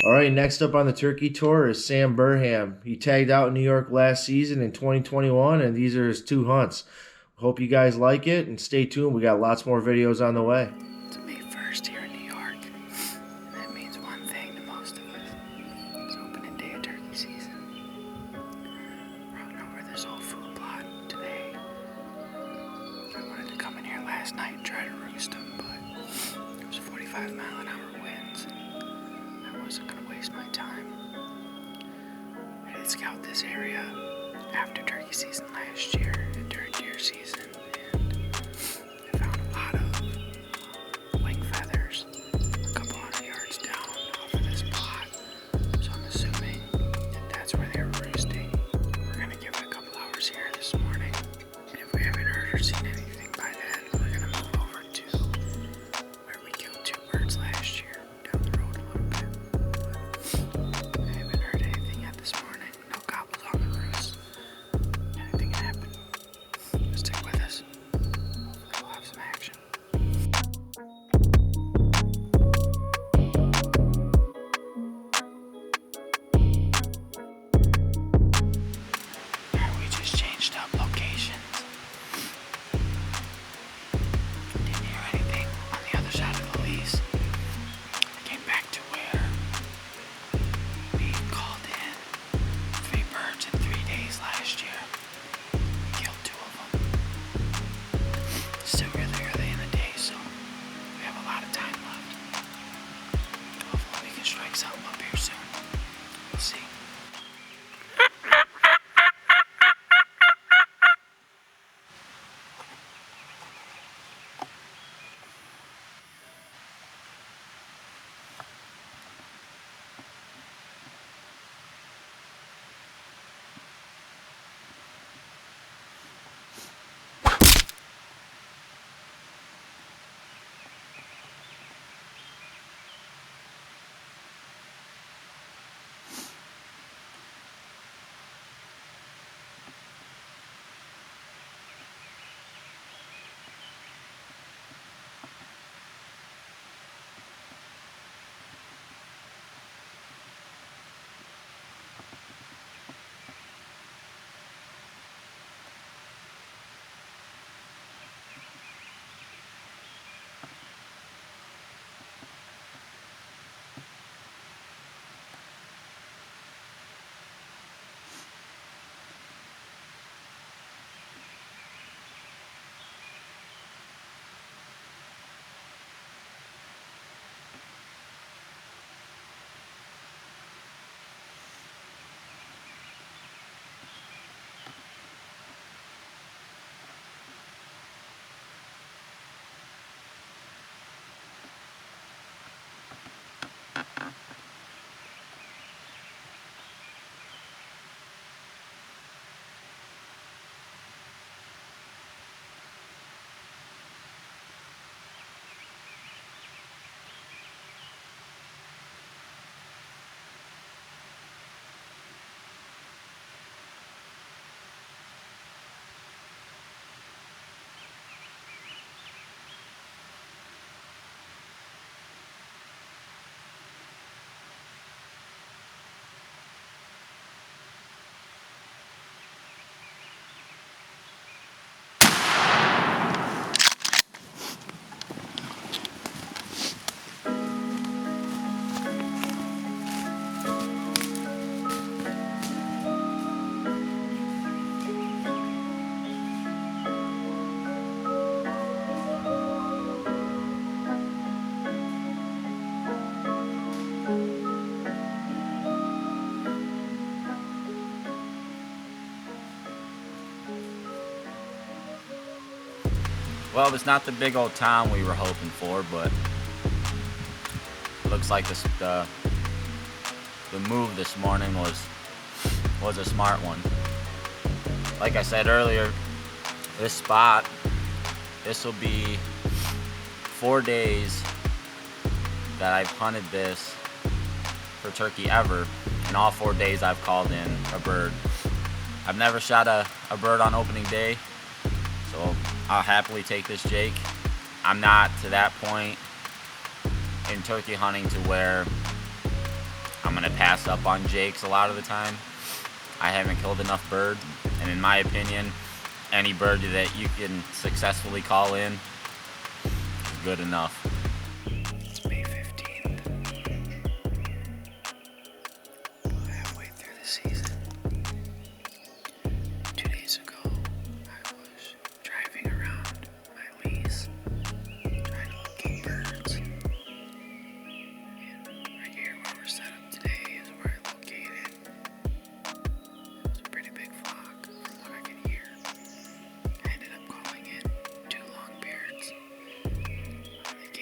All right, next up on the turkey tour is Sam Burham. He tagged out in New York last season in 2021, and these are his 2 hunts. Hope you guys like it, and stay tuned. We got lots more videos on the way. It's May 1st here in New York, and that means one thing to most of us. It's opening day of turkey season. We're out over this old food plot today. I wanted to come in here last night and try to roost them, but it was 45-mile-an-hour winds, and I wasn't going to waste my time. I did scout this area after turkey season last year and during deer season, and I found a lot of wing feathers a couple hundred yards down off of this plot, so I'm assuming that that's where they were roosting. We're going to give it a couple hours here this morning, and if we haven't heard or seen anything by then, we're going to move over to where we killed 2 birds last year, down the road a little bit. But I haven't heard anything yet this morning. No gobbles on the roost. Anything can happen. Stick with us. Hopefully we'll have some action. Alright, we just changed up locations. Didn't hear anything on the other side of the lease. Came back to where we called in 3 birds in 3 days last year. We killed 2 of them. Still really early in the day, so we have a lot of time left. Hopefully we can strike something up here soon. We'll see. Well, it's not the big old town we were hoping for, but it looks like the move this morning was a smart one. Like I said earlier, this spot, this will be 4 days that I've hunted this for turkey ever, and all 4 days I've called in a bird. I've never shot a bird on opening day, so I'll happily take this Jake. I'm not to that point in turkey hunting to where I'm gonna pass up on jakes a lot of the time. I haven't killed enough bird, and in my opinion, any bird that you can successfully call in is good enough. It's May 15th. Halfway through the season. 2 days ago, I was driving around my lease, trying to locate birds. And right here where we're set up today is where I located. It was a pretty big flock from what I could hear. I ended up calling in 2 longbeards. They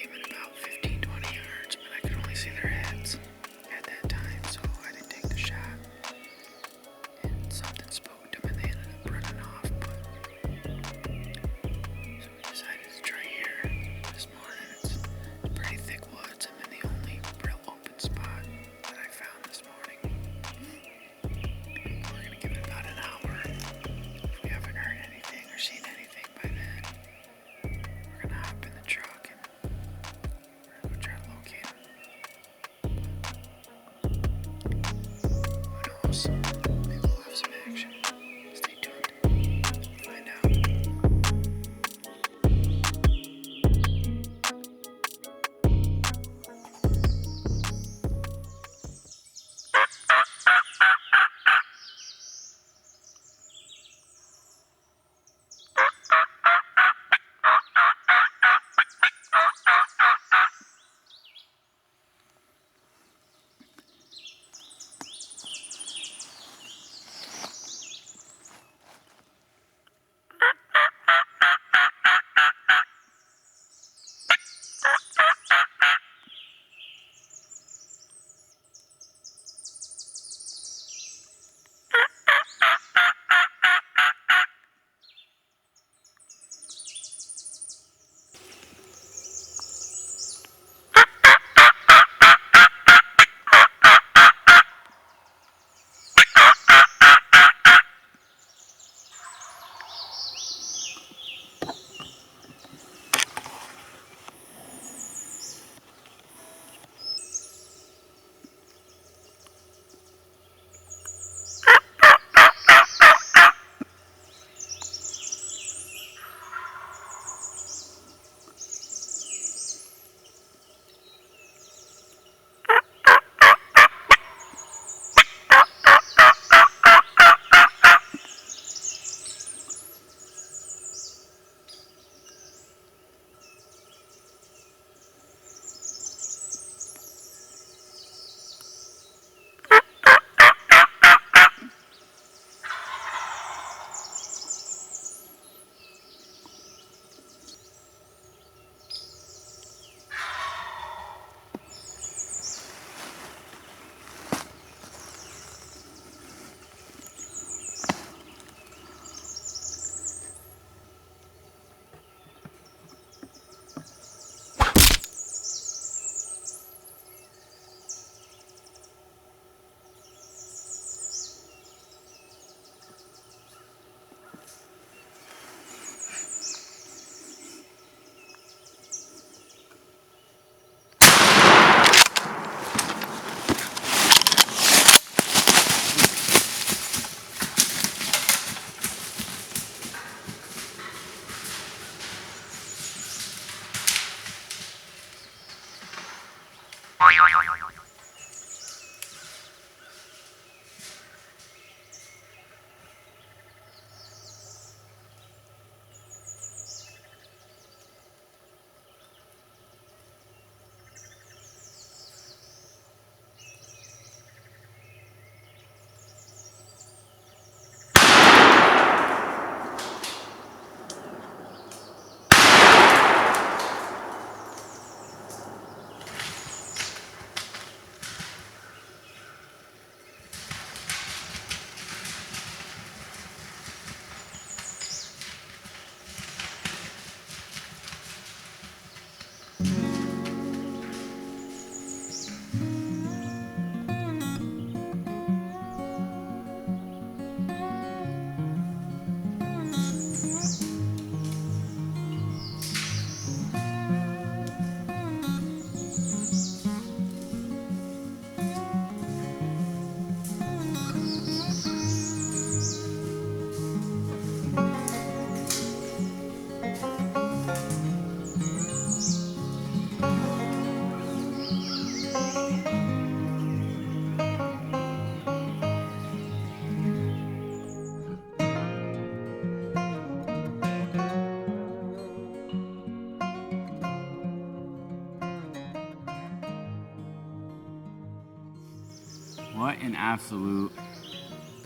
What an absolute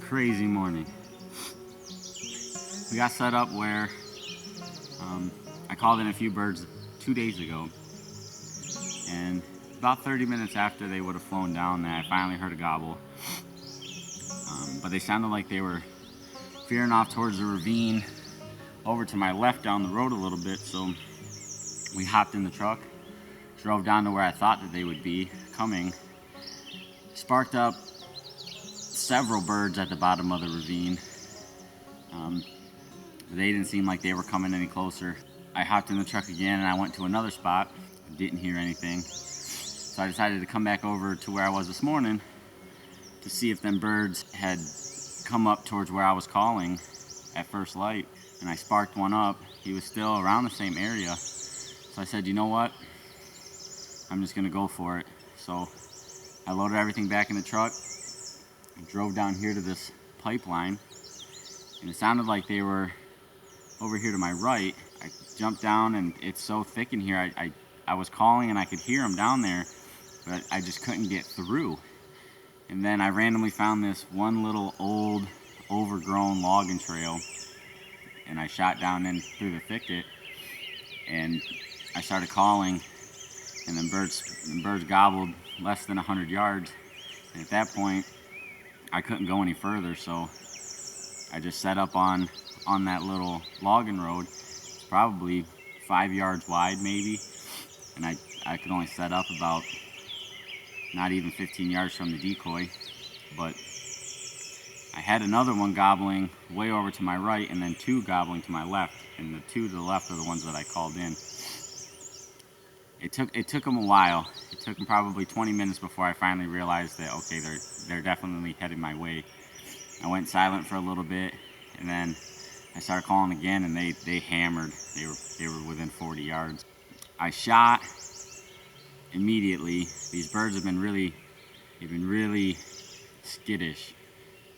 crazy morning. We got set up where I called in a few birds 2 days ago, and about 30 minutes after they would have flown down there, I finally heard a gobble. But they sounded like they were veering off towards the ravine over to my left down the road a little bit, so we hopped in the truck, drove down to where I thought that they would be coming, sparked up several birds at the bottom of the ravine. They didn't seem like they were coming any closer. I hopped in the truck again and I went to another spot, didn't hear anything. So I decided to come back over to where I was this morning to see if them birds had come up towards where I was calling at first light. And I sparked one up. He was still around the same area. So I said, you know what? I'm just gonna go for it. So I loaded everything back in the truck, drove down here to this pipeline, and it sounded like they were over here to my right. I jumped down, and it's so thick in here, I was calling and I could hear them down there, but I just couldn't get through. And then I randomly found this one little old overgrown logging trail, and I shot down in through the thicket, and I started calling, and then birds gobbled less than 100 yards. And at that point, I couldn't go any further, so I just set up on that little logging road. It's probably 5 yards wide maybe, and I could only set up about not even 15 yards from the decoy, but I had another one gobbling way over to my right, and then two gobbling to my left, and the two to the left are the ones that I called in. It took them a while. It took them probably 20 minutes before I finally realized that, okay, they're definitely headed my way. I went silent for a little bit, and then I started calling again, and they hammered. They were within 40 yards. I shot immediately. These birds have been really skittish.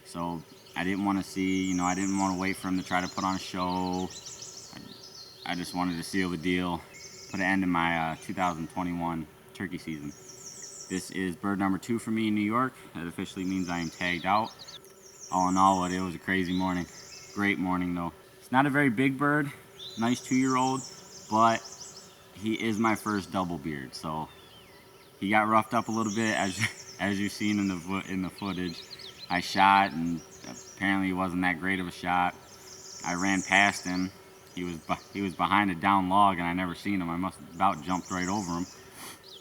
So I didn't want to see, I didn't want to wait for them to try to put on a show. I just wanted to seal the deal, put an end to my 2021 turkey season. This is bird number 2 for me in New York. That officially means I am tagged out. All in all, it was a crazy morning. Great morning though. It's not a very big bird, nice 2-year-old, but he is my first double beard. So he got roughed up a little bit, as you've seen in the footage. I shot, and apparently he wasn't that great of a shot. I ran past him. He was behind a down log, and I never seen him. I must have about jumped right over him.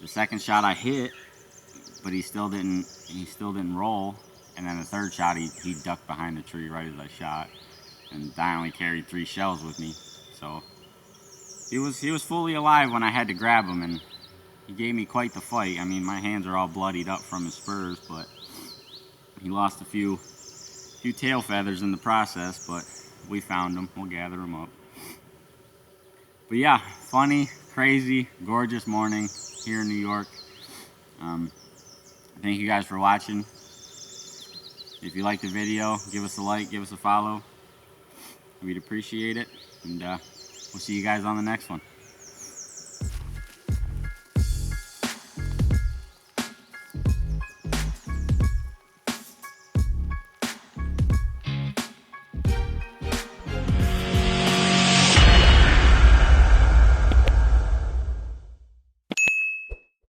The second shot I hit, but he still didn't roll. And then the third shot, he ducked behind the tree right as I shot. And I only carried 3 shells with me, so he was fully alive when I had to grab him, and he gave me quite the fight. I mean, my hands are all bloodied up from his spurs, but he lost a few tail feathers in the process, but we found him. We'll gather him up. But yeah, funny, crazy, gorgeous morning here in New York. Thank you guys for watching. If you liked the video, give us a like, give us a follow. We'd appreciate it, and we'll see you guys on the next one.